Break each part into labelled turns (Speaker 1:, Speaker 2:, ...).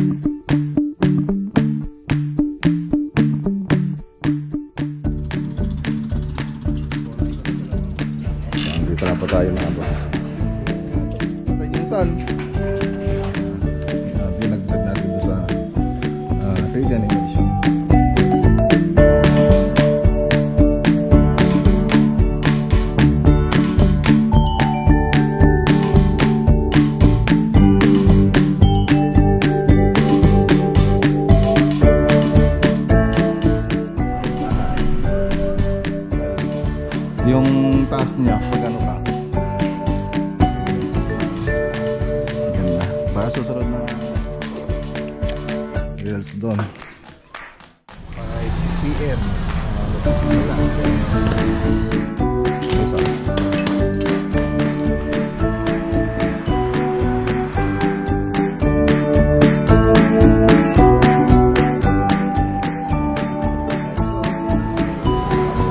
Speaker 1: Dito na pa tayo mga boss. Ito yung sun. Binagdag natin doon sa 3D animation. Yung taas niya, pag ano ka ganda. Para susunod na reels doon 5 PM magsisimula.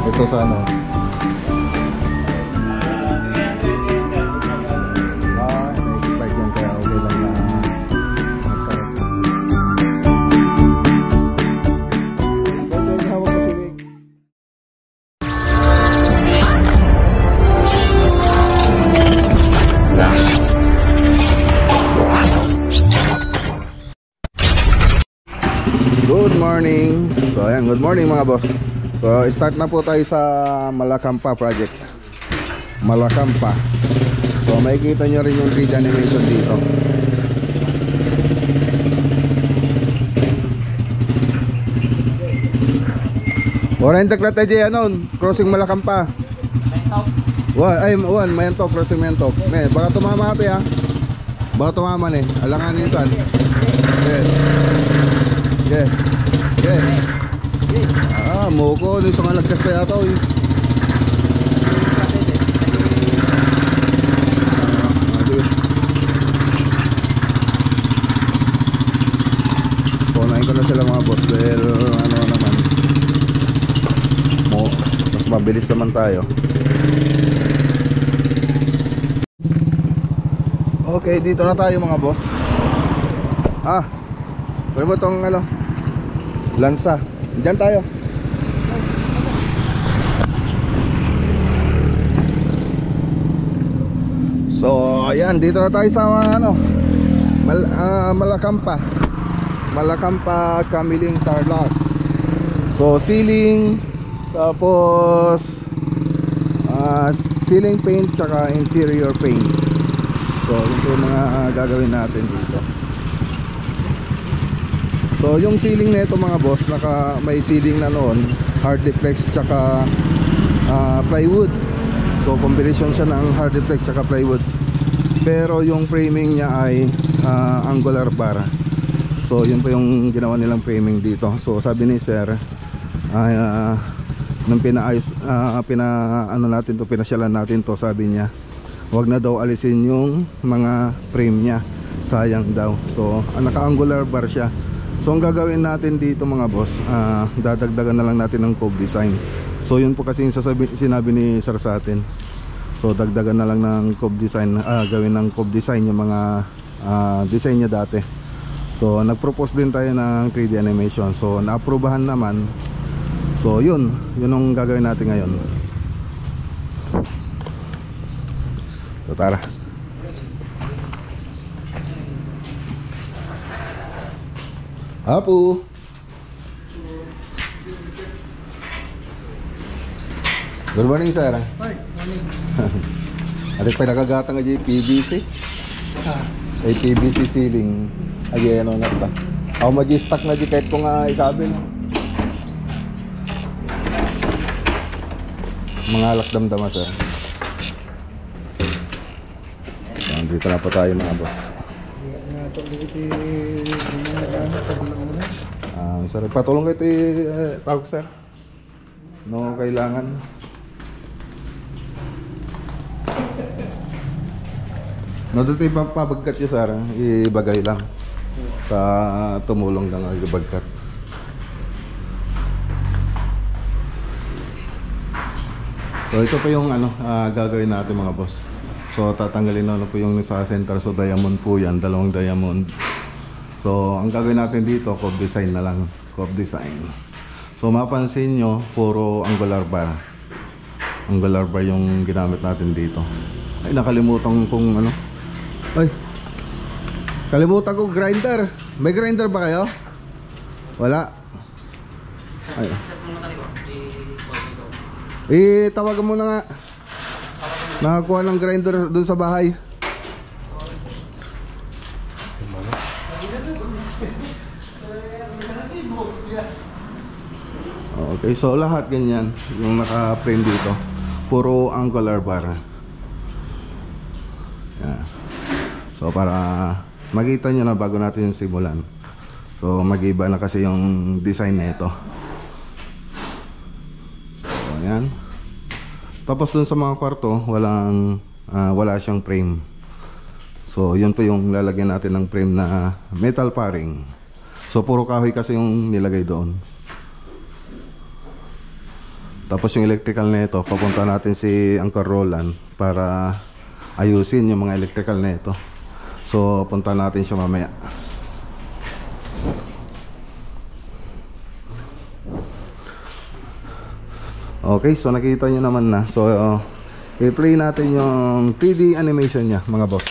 Speaker 1: Ito sa ano, good morning. So ayan, good morning mga boss. So start na po tayo sa Malacampa project. Malacampa. So makikita nyo rin yung 3D animation dito. Orantak latte jay anon, crossing Malacampa. Wan, Mayantok, crossing Mayantok. Baka tumama ito ya. Baka tumama ni, alanganin san. Okay. Moko ni isang alagkas kaya ito eh. Punain ko na sila mga boss dahil ano naman, mas mabilis naman tayo. Okay, dito na tayo mga boss. Pwede mo itong ano, lansa. Diyan tayo. So ayan, dito na tayo sa ano, Malacampa Kamiling Tarlac. So ceiling, tapos ceiling paint tsaka interior paint. So ito yung mga gagawin natin dito. So yung ceiling nito mga boss, may ceiling na noon, hardiplex tsaka plywood. So combination siya ng hardiplex tsaka plywood. Pero yung framing niya ay angular bar. So yun po yung ginawa nilang framing dito. So sabi ni sir, nung pinasyalan natin to, sabi niya wag na daw alisin yung mga frame niya, sayang daw. So naka-angular bar siya. So ang gagawin natin dito mga boss, dadagdagan na lang natin ng cove design. So yun po kasi yung sinabi ni sir sa atin. So dagdagan na lang ng cove design, gawin ng cove design yung mga design niya dati. So nagpropose din tayo ng 3D animation. So naaprubahan naman. So yun ang gagawin natin ngayon. So tara. Apo. Good morning sir.
Speaker 2: Good morning.
Speaker 1: Adik pa nakagatang nga dyan PVC. Ay PVC ceiling. Ay ano na ba? Ako mag-stack na dyan kahit kung ikabil. Mga alak-damdama sir. So, dito na pa tayo mga boss. Sir, patulong kayo tawag sir. No kailangan. No dito ipapabagkat nyo sir, ibagay lang. Tumulong lang ang ibagkat. So ito pa yung gagawin natin mga boss. So tatanggalin na po yung sa center. So diamond po yan, dalawang diamond. So ang gagawin natin dito, curve design na lang. Curve design. So mapansin nyo, puro angular bar. Angular bar yung ginamit natin dito. Ay, nakalimutan kong ano. Ay, kalimutan ko grinder. May grinder ba kayo? Wala. Ay. Tawagan mo na nga. Nakakuha ng grinder dun sa bahay. Okay, so lahat ganyan yung naka-frame dito. Puro angular bar. Yeah. So para makita nyo na bago natin simulan. So mag-iba na kasi yung design na ito. So yan. Tapos dun sa mga kwarto, wala siyang frame. So yun po yung lalagyan natin ng frame na metal paring. So puro kahoy kasi yung nilagay doon. Tapos yung electrical na ito, papunta natin si Uncle Roland para ayusin yung mga electrical na ito. So punta natin siya mamaya. Okay, so nakita nyo naman na. So i-play natin yung 3D animation niya, mga boss.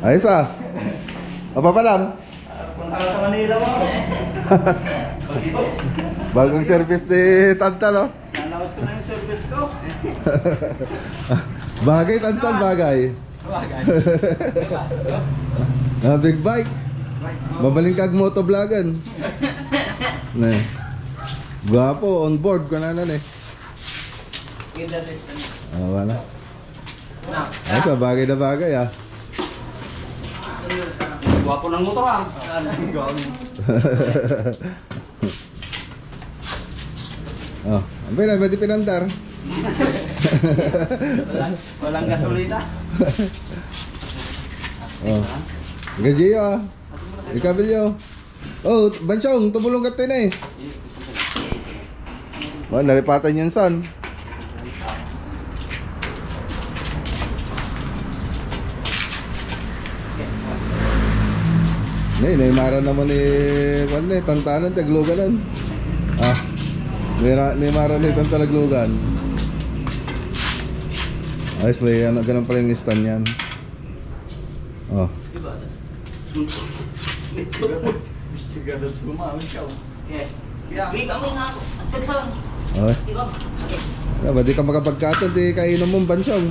Speaker 1: Ayos ah. Apa pa lang?
Speaker 2: Punta ka sa Manila mo.
Speaker 1: Bagong service ni Tantal, oh.
Speaker 2: Nanawas ko na yung service ko.
Speaker 1: Bagay Tantal, bagay.
Speaker 2: Bagay.
Speaker 1: Big bike. Babaling kag motovlogan. Ne. Gwapo on board ko na nan eh. Wala. Ayos ah, bagay na bagay ah.
Speaker 2: Gwapo ng motor ah.
Speaker 1: Oh, ambay na, pwede pinandar.
Speaker 2: Walang gasolina.
Speaker 1: Oh. Gajiyo ah. Ikabilyo. Oh, Bansyong, tumulong ka tayo na eh. Oh, nalipatan yun son. Naimara naman ni Tantanan, Tagluganan. Ah, naimara ni Tantalaglugan. Ayos, may ano, ganun pala yung stand yan. Oh.
Speaker 2: Sigado sumawin ka. Yes. Big kami nga ako. At sa lang.
Speaker 1: Okay. Ba di ka makapagkatod, di kainom mong Bansyong.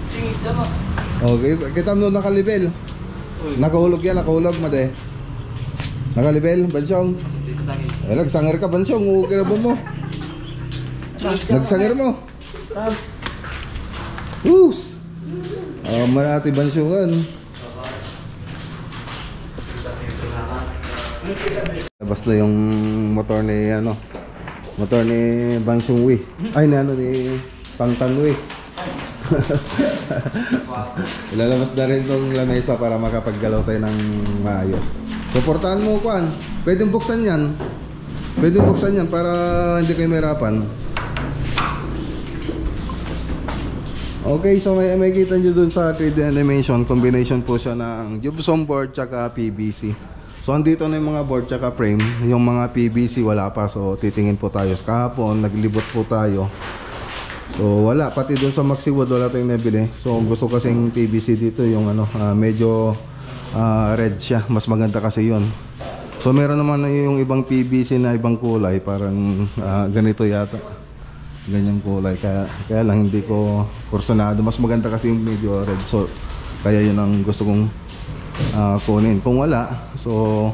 Speaker 2: Singit naman.
Speaker 1: Oh, kita mo nakalibel. Nakahulog yan, nakahulog made. Nakalibel, Bansyong. Eh, nagsanger ka, Bansyong. Ukira mo. Nagsanger mo. Whoos! Manati Bansyongan. Basta yung motor ni ano, motor ni Bansyong Wi. Ay, ni Tantan Wi. Ilalabas na rin tong lamesa para makapaggalaw tayo ng maayos. Suportahan mo, Kwan. Pwedeng buksan yan. Pwedeng buksan yan para hindi kayo mahirapan. Okay, so may kita nyo dun sa 3D animation, combination po siya ng gypsum board tsaka PVC. So andito na yung mga board tsaka frame. Yung mga PVC wala pa, so titingin po tayo. Kahapon naglibot po tayo, so wala, pati dun sa Maxiwood wala tayong nabili. So gusto kasing PVC dito yung ano, medyo red siya, mas maganda kasi yun. So meron naman yung ibang PVC na ibang kulay, parang ganito yata, ganyang kulay, kaya lang hindi ko kursunado. Mas maganda kasi yung medyo red, so kaya yun ang gusto kong kunin. Kung wala, so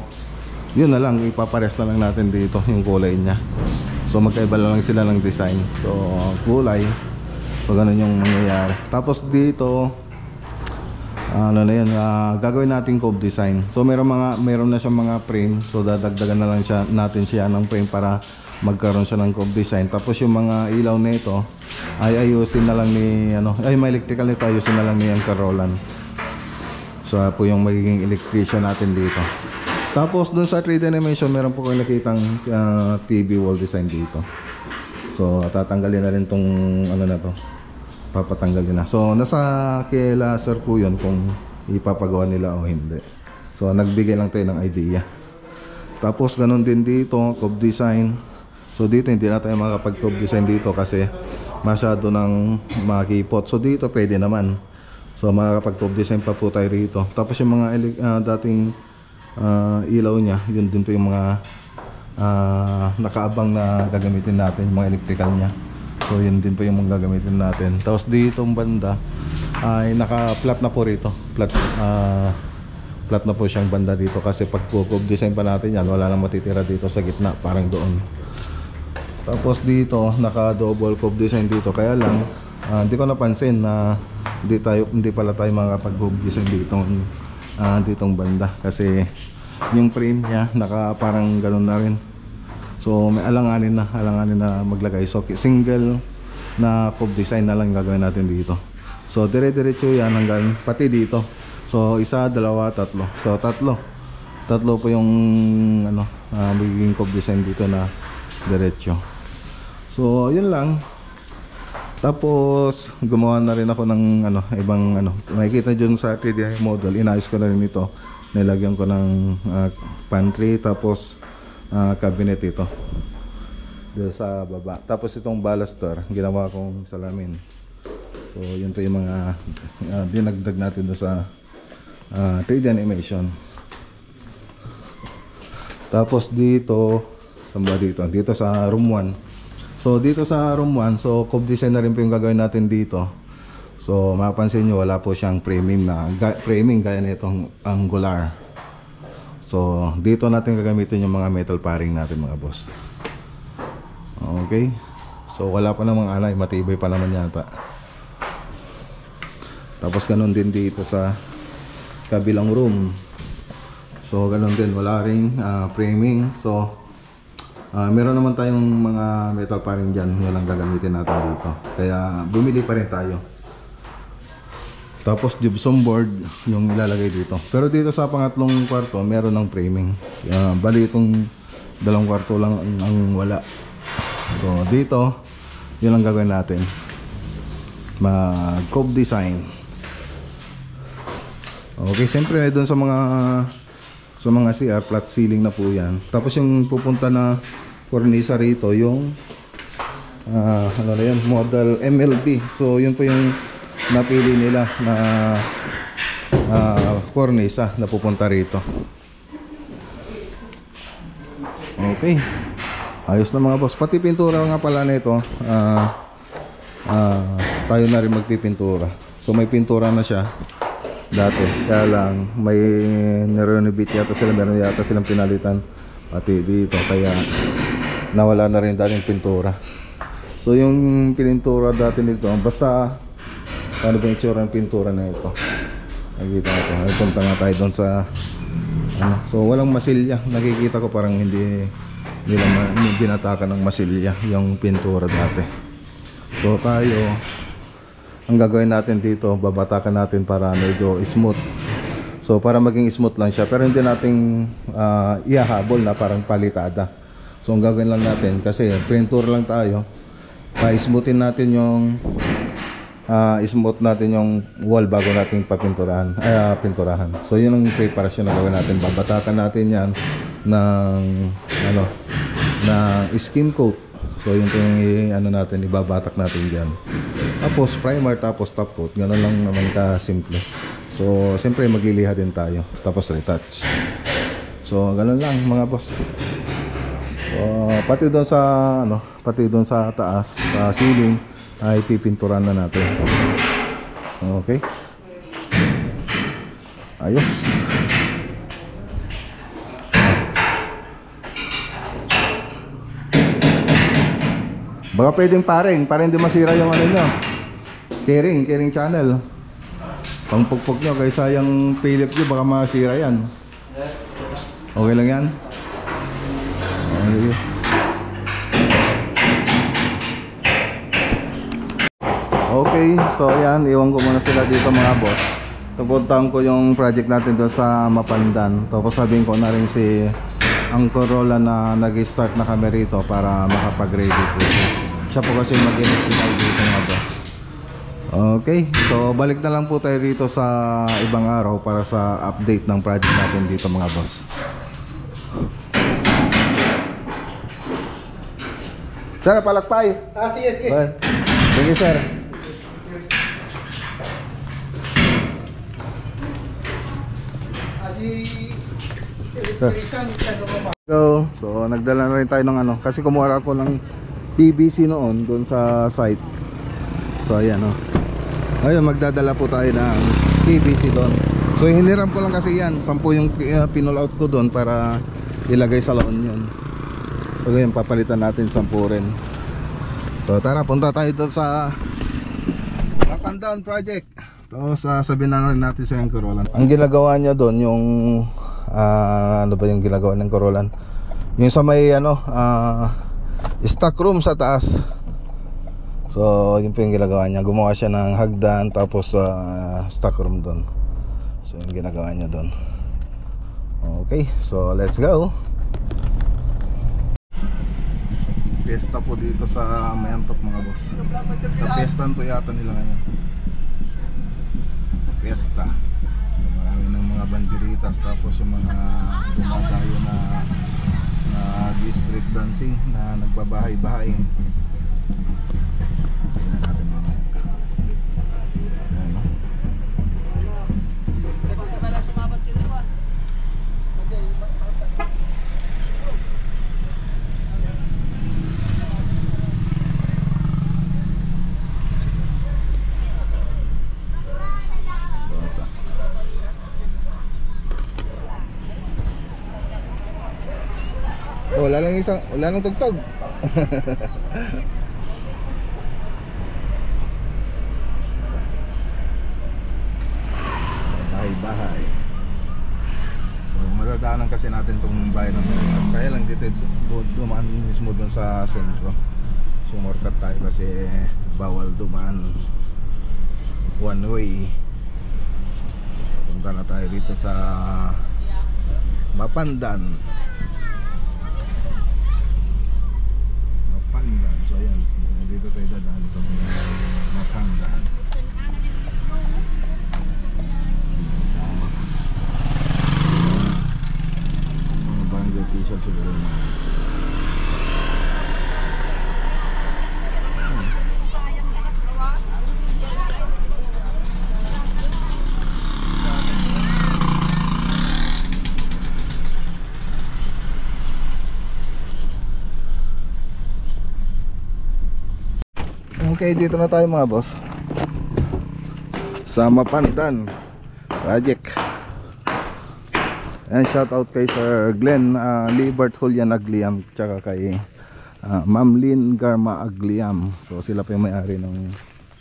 Speaker 1: yun na lang, ipapares na lang natin dito yung kulay niya. So magkaiba lang sila ng design, so kulay, so ganun yung mangyayari. Tapos dito ano na yun, gagawin natin cove design. So meron na siyang mga frame, so dadagdagan na lang natin siya ng frame para magkaroon siya ng cove design. Tapos yung mga ilaw nito ay ayusin na lang ni may electrical nito, ayusin na lang ni Uncle Roland. So po yung magiging electrician natin dito. Tapos dun sa 3D animation, meron po kayo nakitang TV wall design dito. So tatanggalin na rin tong ano na to, papatanggalin na. So nasa kila sir po yun kung ipapagawa nila o hindi. So nagbigay lang tayo ng idea. Tapos ganun din dito, cove design. So dito hindi na tayo makapag-cove design dito kasi masyado nang makipot. So dito pwede naman. So makakapag-cove design pa po tayo rito. Tapos yung mga dating ilaw niya, yun din po yung mga nakaabang na gagamitin natin, yung mga electrical niya. So yun din po yung mga gagamitin natin. Tapos dito ang banda ay naka-flat na po rito. Flat na po siyang banda dito kasi pag cove design pa natin yan, wala nang matitira dito sa gitna, parang doon. Tapos dito naka-double cove design dito, kaya lang hindi ko napansin na hindi pala tayo makapag-cove design ditong banda kasi yung frame niya parang ganun na rin. So may alanganin na maglagay. So single na cove design na lang gagawin natin dito. So dire-diretso yan hanggang pati dito. So isa, dalawa, tatlo. So tatlo po yung magiging cove design dito na diretso. So yun lang. Tapos gumawa na rin ako ng ibang makikita dyan sa 3D model. Inayos ko na rin ito, nilagyan ko ng pantry, tapos cabinet ito dito sa baba. Tapos itong baluster ginawa kong salamin. So yun po yung mga dinagdag natin doon sa 3D animation. Tapos dito sa room 1. So dito sa room 1, so cove design na rin po yung gagawin natin dito. So mapapansin nyo, wala po siyang framing gaya nitong angular. So dito natin gagamitin yung mga metal paring natin, mga boss. Okay, so wala pa namang alay, matibay pa naman yata. Tapos ganun din dito sa kabilang room. So ganun din, wala ring framing. So meron naman tayong mga metal paring dyan, yun lang gagamitin natin dito, kaya bumili pa rin tayo. Tapos gypsum board yung ilalagay dito, pero dito sa pangatlong kwarto meron ng framing. Bali itong dalawang kwarto lang ang wala. So dito yun lang gagawin natin, mag-cove design. Okay, siyempre doon sa mga CR, flat ceiling na po yan. Tapos yung pupunta na cornisa rito, yung model MLB. So yun po yung napili nila na cornisa na pupunta rito. Okay, ayos na mga boss. Pati pintura nga pala nito, tayo na rin magpipintura. So may pintura na siya dati, kaya lang may nirenovate yata sila, meron yata silang pinalitan pati dito, kaya nawala na rin dating pintura. So yung pinintura dati nito, basta paano ba yung itsura ng pintura na ito, nakikita ko, nagpunta nga tayo doon sa so walang masilya, nakikita ko parang hindi binatakan ng masilya yung pintura dati. So tayo, ang gagawin natin dito, babatakan natin para medyo smooth. So para maging smooth lang siya, pero hindi natin ihahabol na parang palitada. So ang gagawin lang natin, kasi printer lang tayo, pa-smoothin natin yung smooth natin yung wall bago natin papinturahan, pinturahan. So yun ang preparasyon na gawin natin. Babatakan natin yan ng na skim coat. So yun yung natin, ibabatak natin diyan. Tapos primer, tapos top coat. Ganun lang naman ka simple. So siyempre magliliha din tayo. Tapos retouch. So ganun lang mga boss. So pati doon sa taas, sa ceiling ay pipinturan na natin. Okay. Ayos. Baka pwedeng paring para hindi masira yung nyo. Caring channel. Pangpukpok nyo kaysa yung Philips nyo, baka masira yan. Okay lang yan? Okay. Okay, so ayan, iwan ko muna sila dito mga boss. Pupuntahan ko yung project natin doon sa Mapandan. Tapos sabihin ko na rin si ang Corolla na nag-start na kami rito para makapag-ready po. Siya po kasi mag-initial dito mga boss. Okay, so balik na lang po tayo rito sa ibang araw para sa update ng project natin dito mga boss. Sir, palakpay.
Speaker 3: Sige.
Speaker 1: Sige sir. So nagdala na rin tayo ng kasi kumuha ako ng PVC noon doon sa site. So ayan ayun, magdadala po tayo ng PVC doon. So hiniram ko lang kasi yan, 10 yung pinull out ko doon para ilagay sa laon yun. So ngayon papalitan natin 10 rin. So tara, punta tayo doon sa Mapandan project. Tapos sabihin na rin natin sa yung Corolla. Ang ginagawa niya doon yung ano ba yung ginagawa ng Corolla? Yung sa may stock room sa taas. So yun po yung ginagawa niya. Gumawa siya ng hagdan tapos stock room doon. So yung ginagawa niya doon. Okay, so let's go. Fiesta po dito sa Mayantok mga boss. Fiestan po yata nila ngayon. Fiesta. Marami ng mga banderitas, tapos yung mga dumadayo na district dancing na nagbabahay-bahay. Tingnan natin mamaya. Ayan, no? Wala lang tugtog. Bahay-bahay. So madadaanan kasi natin tong bahay ng Maynila. Kaya lang dito dumaan mismo doon sa sentro. Sumorkat tayo kasi bawal dumaan one way. Punta na tayo dito sa Mapandan. So ayan, dito tayo dadaan sa Mapandan. Mga barangay official siguro na. Okay, dito na tayo mga boss sa Mapandan project. And shout out kay Sir Glenn Libert Julian Agliam, tsaka kay Ma'am Lynn Garma Agliam. So sila pa yung may-ari ng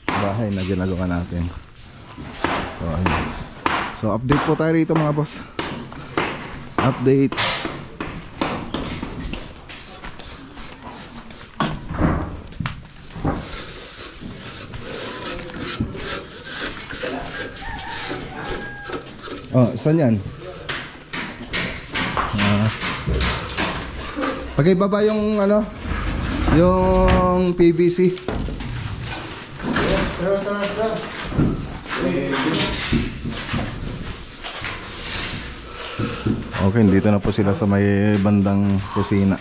Speaker 1: bahay na ginagawa natin. So ayun. So update po tayo rito mga boss. Update. Oh, saan yan? Pagkibaba yung yung PVC. Okay, dito na po sila sa may bandang kusina.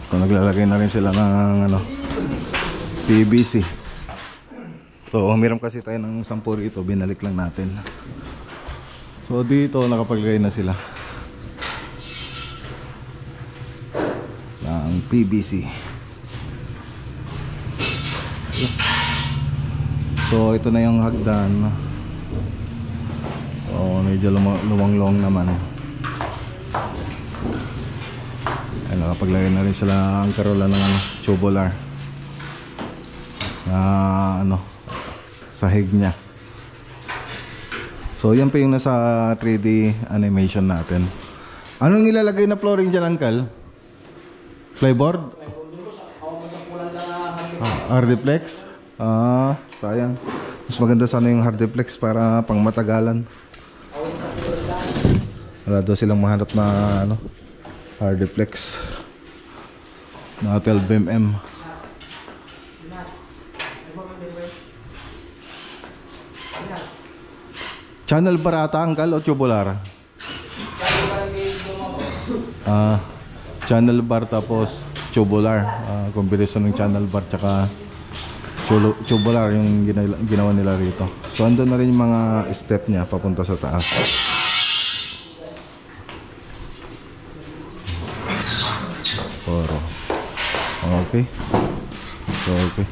Speaker 1: So naglalagay na rin sila ng PVC. So umiram kasi tayo ng 10 rito, binalik lang natin. So dito nakapaglagay na sila ng PVC. So ito na yung hagdan. So medyo luwang-luwang naman. Ay, nakapaglagay na rin sila ang karola ng tubular na sahig niya. So yan pa yung nasa 3D animation natin. Anong ilalagay na flooring dyan, Uncle? Plyboard? Hardiplex? Sayang. Mas maganda sana yung hardiplex para pang matagalan. Wala daw silang mahanap na hardiplex na 12mm. Channel barata, Uncle, o tubular? Channel bar tapos tubular. Combination ng channel bar tsaka tubular yung ginawa nila rito. So andun na rin yung mga step niya papunta sa taas. Okay. So okay.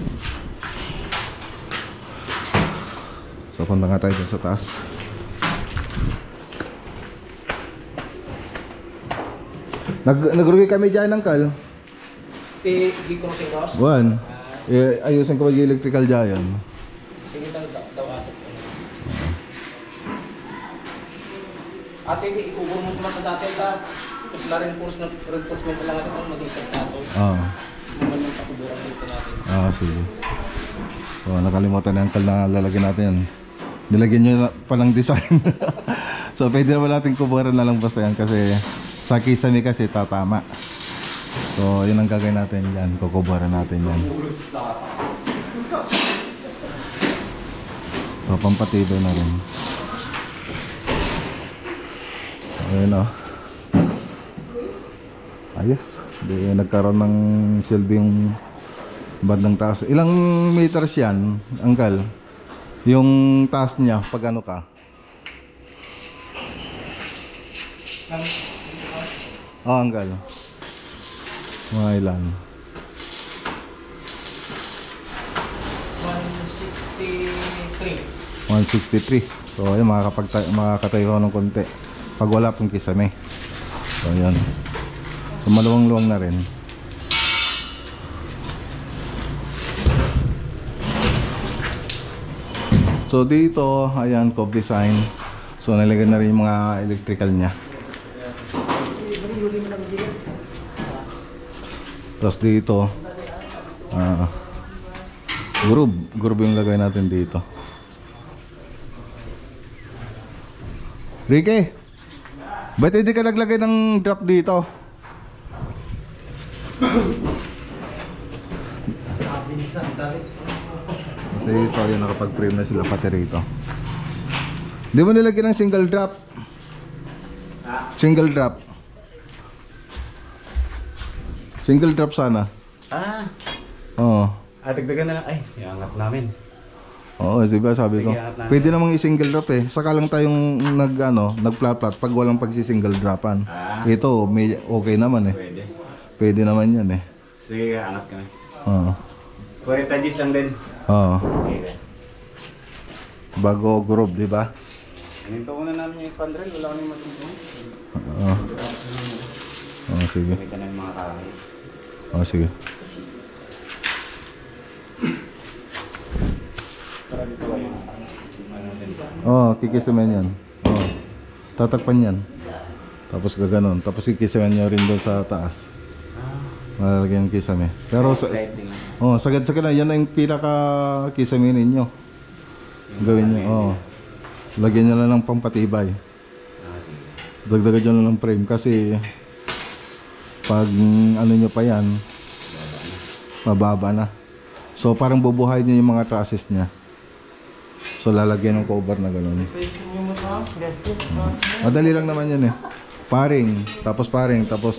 Speaker 1: So punta nga tayo sa taas. Nagrugi kami dyan, Uncle.
Speaker 2: Hindi ko masingkos?
Speaker 1: Juan, ayusin ko mag-electrical dyan.
Speaker 2: Sige daw asap ko. Ate, ikubur mo naman sa dati ka. Tapos na reinforcement lang natin kung maging pagtato. Naman yung pakuburan dito natin.
Speaker 1: Sige. So nakalimutan na Uncle na lalagyan natin yan. Nilagyan nyo pa ng design. So pwede naman natin kuburan na lang basta yan kasi sa kisame kasi tatama. So yun ang gagawin natin yan. Kukuburan natin yan. So pampatibay na rin. Ayun o. Ayos. Di nagkaroon ng silbing bandang taas. Ilang meters yan, Uncle? Yung taas niya, pag ano ka? Uncle. Mga ilan? 163. 163. So ayun, makakatayo ko ng konti pag wala pong kisame. So ayun. So maluwang-luwang na rin. So dito, ayan, cove design. So nalagyan na rin yung mga electrical niya. Tapos dito groove yung lagay natin dito. Ricky, ba't hindi ka naglagay ng drop dito? Kasi ito, yun, nakapag-frame na sila pati rito. Di mo nilagyan ng single drop? Single drop. Single drop sana. Oo.
Speaker 2: Dagdagan na lang. Ay, iangat namin.
Speaker 1: Oo, diba sabi ko. Pwede namang i-single drop eh. Saka lang tayong nag-flat-flat pag walang pagsi-single dropan. Ito, may okay naman eh.
Speaker 2: Pwede.
Speaker 1: Pwede naman yan eh.
Speaker 2: Sige, angat ka na.
Speaker 1: Oo.
Speaker 2: 40 Gs lang din.
Speaker 1: Oo.
Speaker 2: Okay.
Speaker 1: Bago groove, di ba?
Speaker 2: Hininto ko na namin yung spandrel. Wala kami matutunan.
Speaker 1: Oo. Oo, sige.
Speaker 2: Gamitan na yung mga kahoy.
Speaker 1: Oo, sige.
Speaker 2: Para dito kayo.
Speaker 1: Oo, kikisimen yan. Oo. Tatakpan yan. Tapos gaganon. Tapos kikisimen nyo rin doon sa taas. Malalagyan yung kisame. Pero sagad-sagad na. Yan na yung pinaka kisame ninyo. Gawin nyo. Oo. Lagyan nyo lang ng pampatibay. Dagdagan nyo lang ng frame. Kasi pag ano nyo pa yan, mababa na. So parang bubuhay nyo yung mga trusses nya. So So lalagyan ng cover na gano'n. Madali lang naman yan eh. Paring, tapos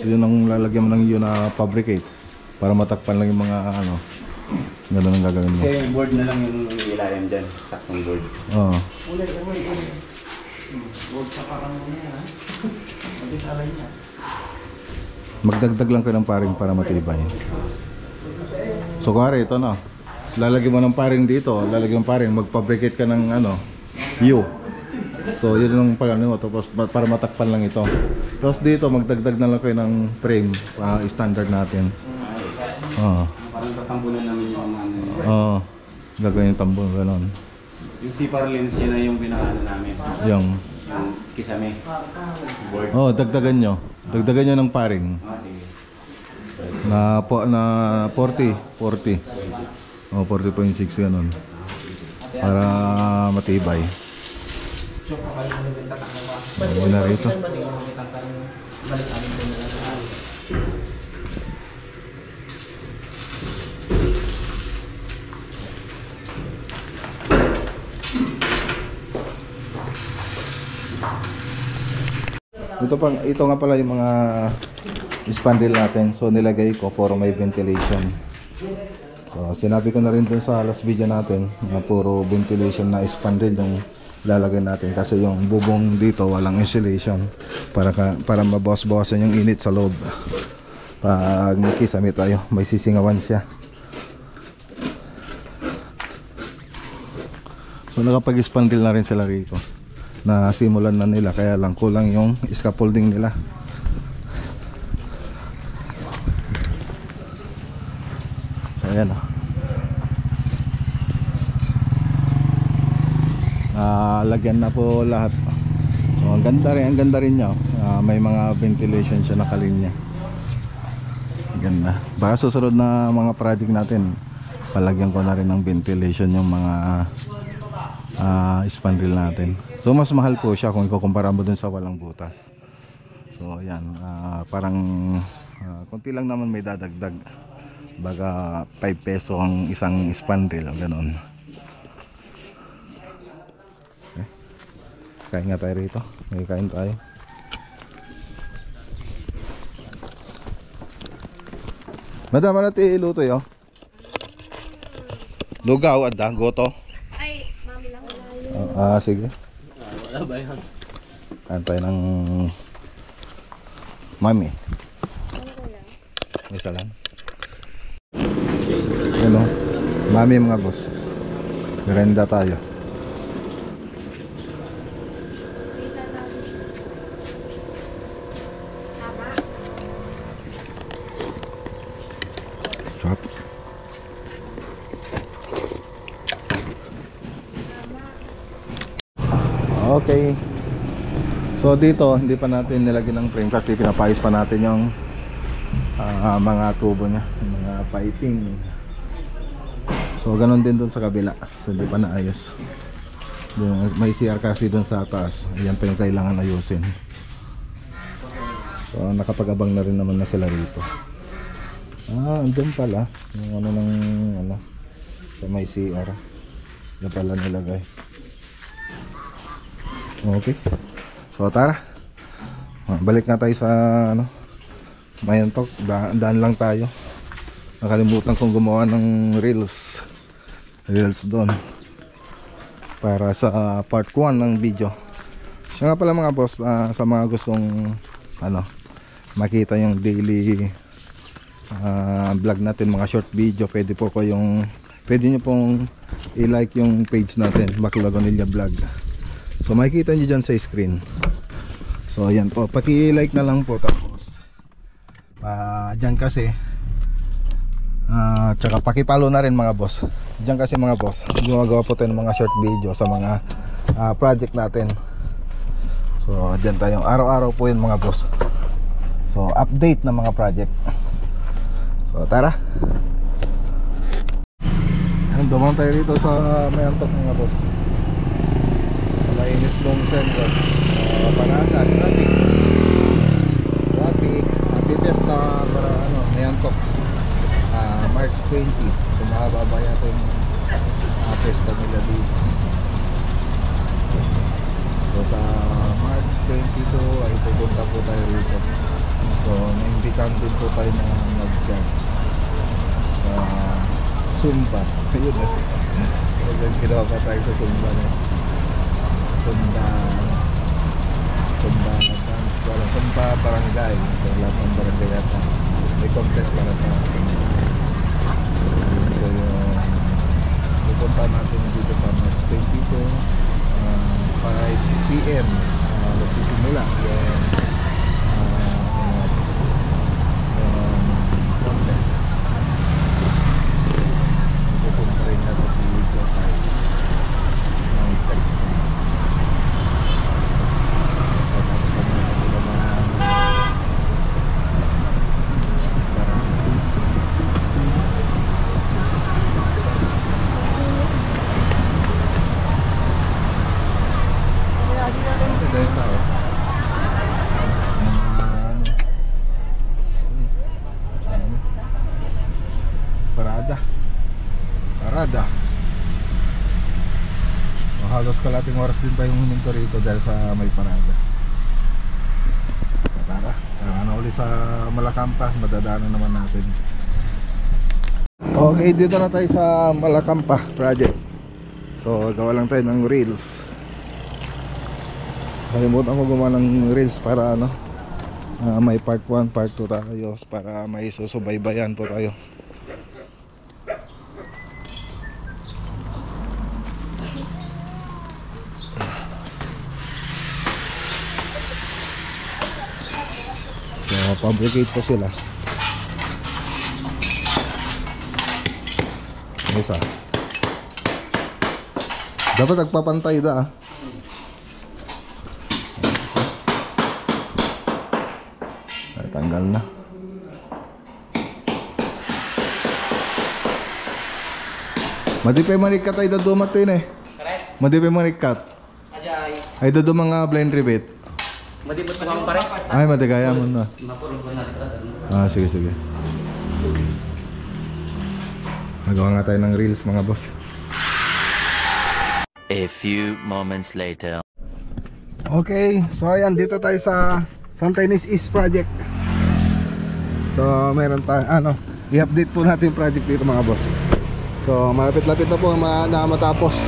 Speaker 1: yun ang lalagyan mo ng yun na fabricate para matakpan lang yung mga ano. Gano'n ang gagawin mo.
Speaker 3: Kasi board na lang yung ilalim dyan. Saktong board.
Speaker 1: Oo.
Speaker 2: Huwag sa parang mo yan ha. Mag-isalay niya.
Speaker 1: Magdagdag lang kayo ng paring para matibay. So kuwari ito na. Lalagyan mo ng paring dito, lalagyan mo paring, mag-fabricate ka ng ano, U. So yun yung pag-ano mo, tapos para matakpan lang ito. Tapos dito magdagdag na lang kayo ng frame, standard natin. Oo.
Speaker 3: Parang tatambunan namin yung ano.
Speaker 1: Oo. Gagawin yung tambon, gano'n.
Speaker 3: Yung CPAR lens yun na yung pinakaano namin.
Speaker 1: Yung
Speaker 3: Kisame. Board.
Speaker 1: dagdagan nyo. Dagdagan nyo ng paring.
Speaker 3: Sige.
Speaker 1: Na 40. Oh, 40.6 ganun. Para matibay. Yun na rito. Ito nga pala yung mga spandrel natin. So nilagay ko for may ventilation. So sinabi ko na rin dun sa last video natin na puro ventilation na spandrel yung lalagay natin kasi yung bubong dito walang insulation para mabawas-bawasan yung init sa loob. Pag nakisame tayo, may sisingawan siya. So nakapag-spandrel na rin sila rito. Na simulan na nila kaya lang kulang yung scaffolding nila. So ayan o. Lagyan na po lahat. So ang ganda rin niya. May mga ventilation siya nakalinya. Ganda. Baka susunod na mga project natin palagyan ko na rin ng ventilation yung mga spandrel natin. So mas mahal po siya kung ikukumpara mo dun sa walang butas. So ayan, parang konti lang naman may dadagdag. Baga 5 peso ang isang spandrel, ganoon. Okay. Kain nga tayo rito. May kain tayo. Madam, ano tayo iluto yo? Lugaw at goto.
Speaker 4: Ay, mami lang.
Speaker 1: Sige.
Speaker 2: Wala ba yan?
Speaker 1: Antay ng mami. Isa lang. Ano? Mami mga boss. Merenda tayo. Sarap. Okay. So dito hindi pa natin nilagyan ng frame kasi pinapayos pa natin yung mga tubo niya, mga piping. So ganun din dun sa kabila. So hindi pa naayos. May CR kasi dun sa taas. Ayan pa yung kailangan ayusin. So nakapag-abang na rin naman na sila rito. Andun pala yung ano ng ano sa may CR. Yan pala nilagay. Okay. So tara. Balik na tayo sa ano. Mayantok, daan lang tayo. Nakalimutan kong gumawa ng reels doon para sa part 1 ng video. Siya nga pala mga boss, sa mga gustong ano, makita yung daily vlog natin, mga short video, pwede nyo pong i-like yung page natin, Baclago Nilla Vlog. So makikita nyo dyan sa screen. So ayan po, paki-like na lang po. Tapos dyan kasi tsaka paki-follow na rin mga boss. Dyan kasi mga boss, gumagawa po tayo ng mga short video sa mga project natin. So dyan tayo, araw-araw po yun mga boss. So update ng mga project. So tara. Dumang tayo dito sa Mayantok mga boss. Mainis long center. Panagan, traffic. Titest na para ano, Mayantok. March 20. So mahaba yata yung pesta nila dito. sa March 22 ay pupunta po tayo rito. So naimbitahan din po tayo na mag-dance sa Zumba. Ayun eh. Kaya ginawa pa tayo sa Zumba na Zumba dance, wala Zumba barangay. So lahat ng barangay yata may contest para sa Zumba. So pupunta natin dito sa March 22, 5 PM magsisimula yung contest. Pupunta rin natin si Jotay ng sex game. Tapos kami natin yung mga dahil tao parada so, halos kalating oras din tayong huminto rito dahil sa may parada. Tara uli sa Malakampa, madadaanan naman natin. Okay, dito na tayo sa Malakampa project. So gawa lang tayo ng reels. Kalimutan ko gumawa ng reels para may part 1, part 2 tayo para may susubaybayan po tayo. So fabricate po sila. Isa. Dapat nagpapantay da tanggal na. Madipay manikat ay dadumat yun eh.
Speaker 2: Correct?
Speaker 1: Madipay manikat
Speaker 2: Ajay.
Speaker 1: ay dadu mga blind rivet.
Speaker 2: Madibot mo ang pare?
Speaker 1: Ay madigaya mo na.
Speaker 2: Mapurong ko na.
Speaker 1: Sige sige. Nagawa nga tayo ng reels mga boss.
Speaker 5: A few moments later.
Speaker 1: Okay, so ayan dito tayo sa Santaines East Project. So meron tayo i-update po natin yung project dito mga boss. So malapit-lapit na po na matapos.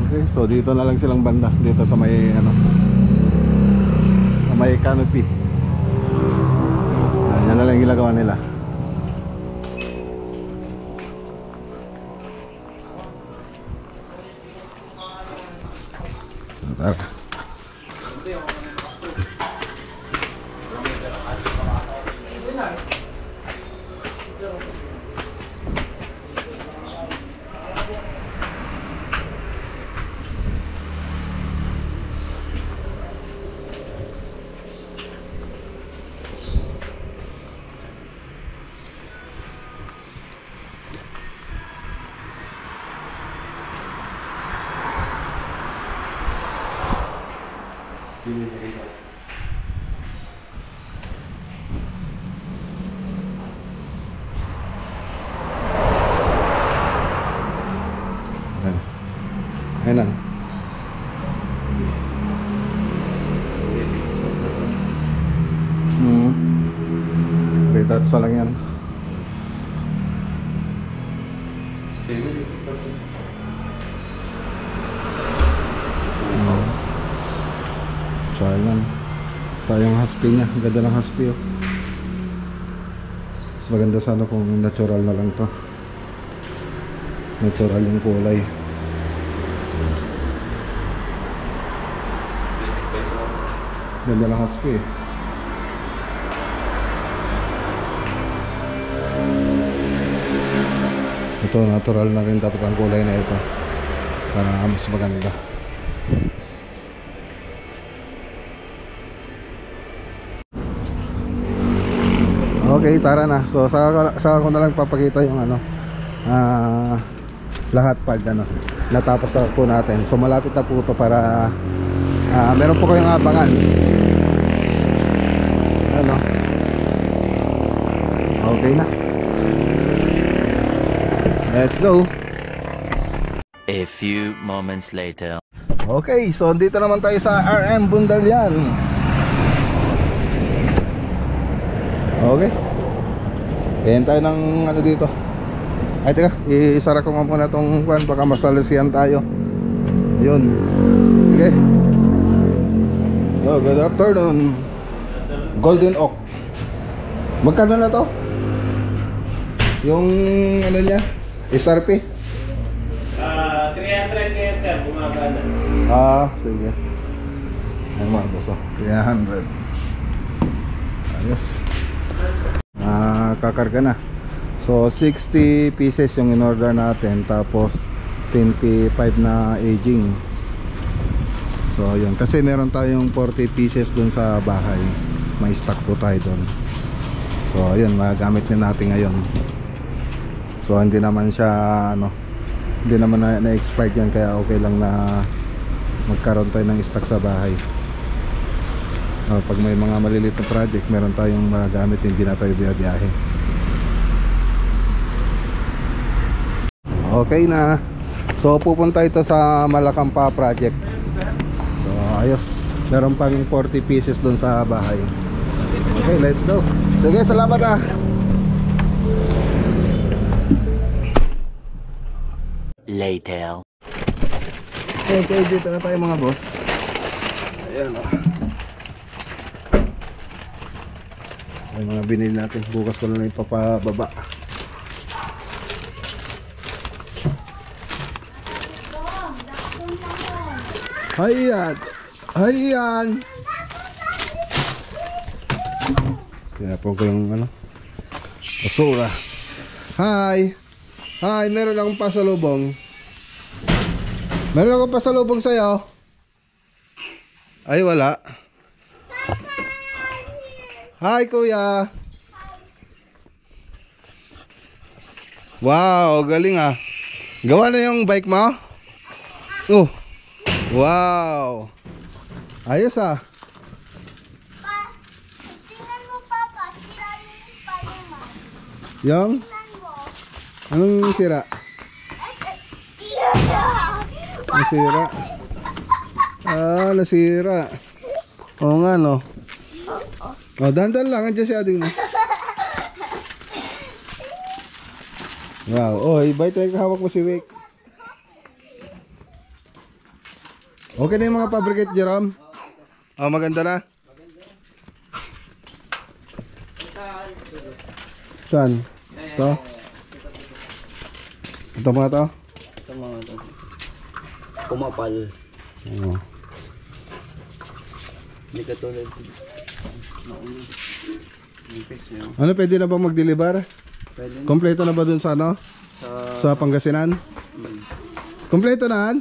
Speaker 1: Okay, so dito na lang silang banda dito sa may sa may canopy. Yan na lang yung ginagawa nila. Tara. Ayun lang. Retouch lang yan. Sayang haspi niya. Ganda ng haspi oh. Mas maganda sana kung natural na lang to. Natural yung kulay. Ganda ng haspi eh. Ito natural na rin dapat ang kulay na ito para mas maganda. Okay, tara na. So saka ko na lang papakita yung lahat pag natapos na po natin. So malapit na po ito para Meron po kayong abangan. Ano? Okay na. Let's go.
Speaker 5: A few moments later.
Speaker 1: Okay, so dito naman tayo sa RM Bundalian. Okay. Kayan tayo ng ano dito. Ay teka, isara ko nga muna tong kwan, baka masalisihan tayo. Yun. Okay. So, good afternoon. Golden Oak. Magkano na to? Yung ano niya? SRP?
Speaker 3: 300 ngayon sir, bumaba na.
Speaker 1: Sige. Ay mga boss, 300. Ayos. Kakarga na. So 60 pieces yung in-order natin, tapos 25 na aging. So yun, kasi meron tayong 40 pieces dun sa bahay. May stock po tayo dun. So ayun, magagamit na natin ngayon. So hindi naman siya ano, hindi naman na-expired yan, kaya okay lang na magkaroon tayo ng stock sa bahay. Pag may mga maliliit na project, meron tayong magagamit, hindi na tayo biyahe. Okay na. So pupunta ito sa Malakampa project. So ayos, meron pang 40 pieces doon sa bahay. Okay, let's go. Sige, salamat ah.
Speaker 5: Later.
Speaker 1: Okay, dito na tayo mga boss. Ayan o. Ay, mga binili natin. Bukas ko na lang ipapababa. Hayan! Hayan! Tinapon ko yung ano, basura. Hi! Hi! Meron akong pasalubong. Meron akong pasalubong sa'yo. Ay, wala. Hi, kuya. Wow, galing ah. Gawa na yung bike mo? Oh. Wow. Ayos ah.
Speaker 4: Tingnan mo, Papa. Sira yung Spider-Man.
Speaker 1: Yung?
Speaker 4: Tingnan mo.
Speaker 1: Anong sira? Nasira. Nasira. Oo nga no. Dandan lang. Andiyan si ading mo. Wow. Oy, bait tayo kahawak mo si Wick. Okay na yung mga fabricate, Jerome? Maganda na. Saan? Ito? Ito mga to?
Speaker 2: Ito mga ito. Kumapal.
Speaker 1: Oo.
Speaker 2: Hindi katulad.
Speaker 1: Ano, pwede na ba mag-deliver?
Speaker 2: Pwede na.
Speaker 1: Kompleto na ba dun sa ano? Sa Pangasinan? Kompleto na?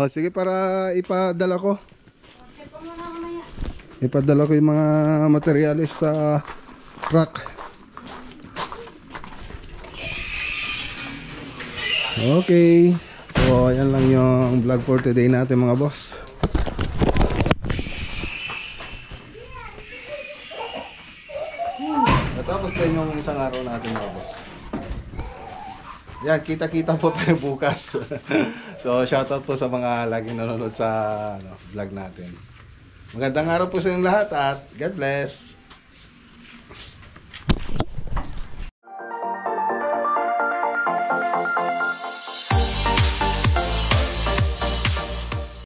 Speaker 1: Sige, para ipadala ko. Ipadala ko yung mga materialis sa truck. Okay. So, ayan lang yung vlog for today natin mga boss. Natapos din yung isang araw natin mga boss. Yan, kita-kita po tayo bukas. So, shoutout po sa mga laging nanonood sa vlog natin. Magandang araw po sa inyong lahat at God bless.